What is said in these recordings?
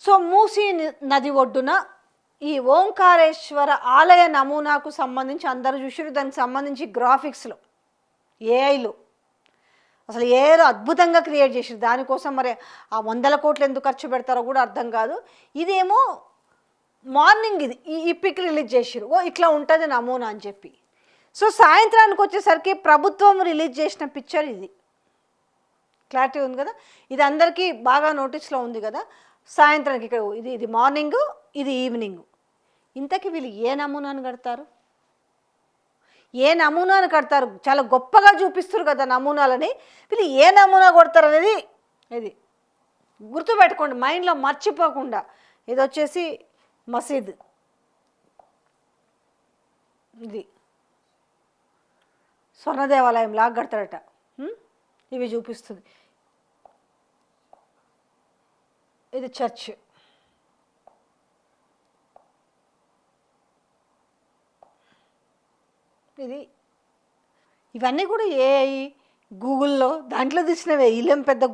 So Musi నది ఒడ్డున ఈ ఓంకారేశ్వర ఆలయ నమూనాకు సంబంధించి అందరూ చూసారు. దానికి సంబంధించి గ్రాఫిక్స్లో ఏఐలో అసలు ఏఐలో అద్భుతంగా క్రియేట్ చేసారు. దానికోసం మరి ఆ 100 కోట్లు ఎందుకు ఖర్చు పెడతారో కూడా అర్థం కాదు. ఇదేమో మార్నింగ్ ఇది ఈ పిక్ రిలీజ్ చేసారు. ఇట్లా ఉంటుంది నమూనా అని చెప్పి. సో సాయంత్రానికి వచ్చేసరికి ప్రభుత్వం రిలీజ్ చేసిన పిక్చర్ ఇది. క్లారిటీ ఉంది కదా, ఇది అందరికీ బాగా నోటీస్లో ఉంది కదా. సాయంత్రానికి ఇక్కడ ఇది మార్నింగ్, ఇది ఈవినింగ్. ఇంతకీ వీళ్ళు ఏ నమూనాను కడతారు? ఏ నమూనాను కడతారు? చాలా గొప్పగా చూపిస్తారు కదా నమూనాలని. వీళ్ళు ఏ నమూనా కొడతారు అనేది ఇది గుర్తుపెట్టుకోండి, మైండ్లో మర్చిపోకుండా. ఇది వచ్చేసి మసీద్, ఇది స్వర్ణ దేవాలయం లాగా కడతారట. ఇవి చూపిస్తుంది. ఇది చర్చ్, ఇది ఇవన్నీ కూడా ఏఐ గూగుల్లో దాంట్లో తీసినవే. వీళ్ళేం పెద్ద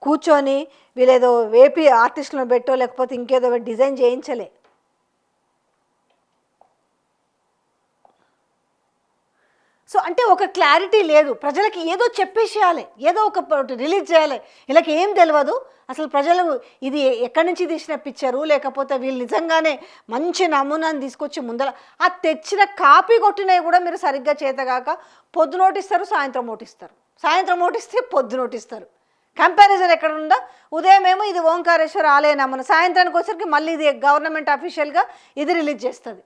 కూర్చొని వీళ్ళేదో వేపి ఆర్టిస్టులను పెట్టో లేకపోతే ఇంకేదో డిజైన్ చేయించలే. సో అంటే ఒక క్లారిటీ లేదు. ప్రజలకి ఏదో చెప్పేసేయాలి, ఏదో ఒక రిలీజ్ చేయాలి. వీళ్ళకి ఏం తెలియదు అసలు. ప్రజలు ఇది ఎక్కడి నుంచి తీసిన పిక్చరు, లేకపోతే వీళ్ళు నిజంగానే మంచి నమూనాని తీసుకొచ్చి ముందర ఆ తెచ్చిన కాపీ కొట్టినవి కూడా మీరు సరిగ్గా చేతగాక పొద్దు నోటిస్తారు, సాయంత్రం నోటిస్తారు, సాయంత్రం నోటిస్తే పొద్దు నోటిస్తారు. కంపారిజన్ ఎక్కడ ఉందో? ఉదయం ఏమో ఇది ఓంకారేశ్వర ఆలయ నమూనా, సాయంత్రానికి వచ్చరికి మళ్ళీ ఇది గవర్నమెంట్ అఫీషియల్గా ఇది రిలీజ్ చేస్తుంది.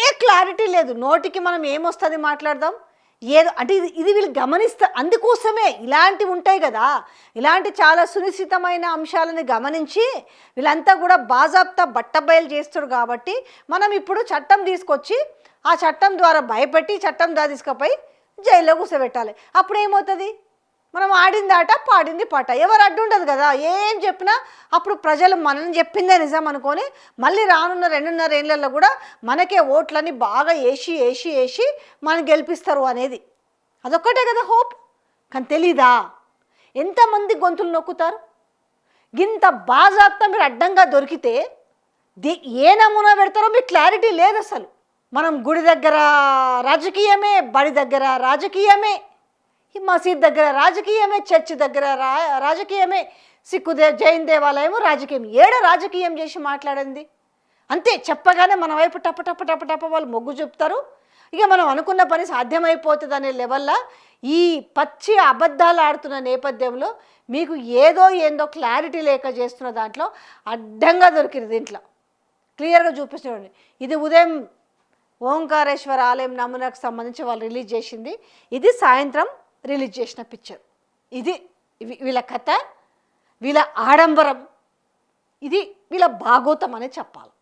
ఏ క్లారిటీ లేదు. నోటికి మనం ఏమొస్తుంది మాట్లాడదాం ఏదో అంటే ఇది వీళ్ళు గమనిస్తారు. అందుకోసమే ఇలాంటివి ఉంటాయి కదా, ఇలాంటి చాలా సునిశ్చితమైన అంశాలను గమనించి వీళ్ళంతా కూడా బాజాబ్తా బట్టబయలు చేస్తారు. కాబట్టి మనం ఇప్పుడు చట్టం తీసుకొచ్చి ఆ చట్టం ద్వారా భయపెట్టి చట్టం ద్వారా తీసుకుపోయి జైల్లో కూర్చోబెట్టాలి. అప్పుడు ఏమవుతుంది? మనం ఆడింది ఆట, పాడింది పాట, ఎవరు అడ్డు ఉండదు కదా. ఏం చెప్పినా అప్పుడు ప్రజలు మనం చెప్పిందే నిజం అనుకొని మళ్ళీ రానున్న 2.5 ఏళ్ళల్లో కూడా మనకే ఓట్లని బాగా వేసి మనం గెలిపిస్తారు అనేది అదొక్కటే కదా హోప్. కానీ తెలీదా ఎంతమంది గొంతులు నొక్కుతారు? ఇంత బాజాబ్తా మీరు అడ్డంగా దొరికితే ఏ నమూనా పెడతారో మీకు క్లారిటీ లేదు అసలు. మనం గుడి దగ్గర రాజకీయమే, బడి దగ్గర రాజకీయమే, ఈ మసీద్ దగ్గర రాజకీయమే, చర్చ్ దగ్గర రాజకీయమే, సిక్కు జైన్ దేవాలయము రాజకీయం. రాజకీయం చేసి మాట్లాడింది అంతే. చెప్పగానే మన వైపు టప టప టప టప వాళ్ళు మొగ్గు చూపుతారు. ఇక మనం అనుకున్న పని సాధ్యమైపోతుంది అనే లెవెల్లో ఈ పచ్చి అబద్ధాలు ఆడుతున్న నేపథ్యంలో మీకు ఏందో క్లారిటీ లేక చేస్తున్న దాంట్లో అడ్డంగా దొరికింది. దీంట్లో క్లియర్గా చూపిస్తున్నాండి. ఇది ఉదయం ఓంకారేశ్వర ఆలయం నమూనాకు సంబంధించి వాళ్ళు రిలీజ్ చేసింది. ఇది సాయంత్రం రిలీజ్ చేసిన పిక్చర్. ఇది వీళ్ళ కథ, వీళ్ళ ఆడంబరం, ఇది వీళ్ళ భాగోతం అనే చెప్పాలి.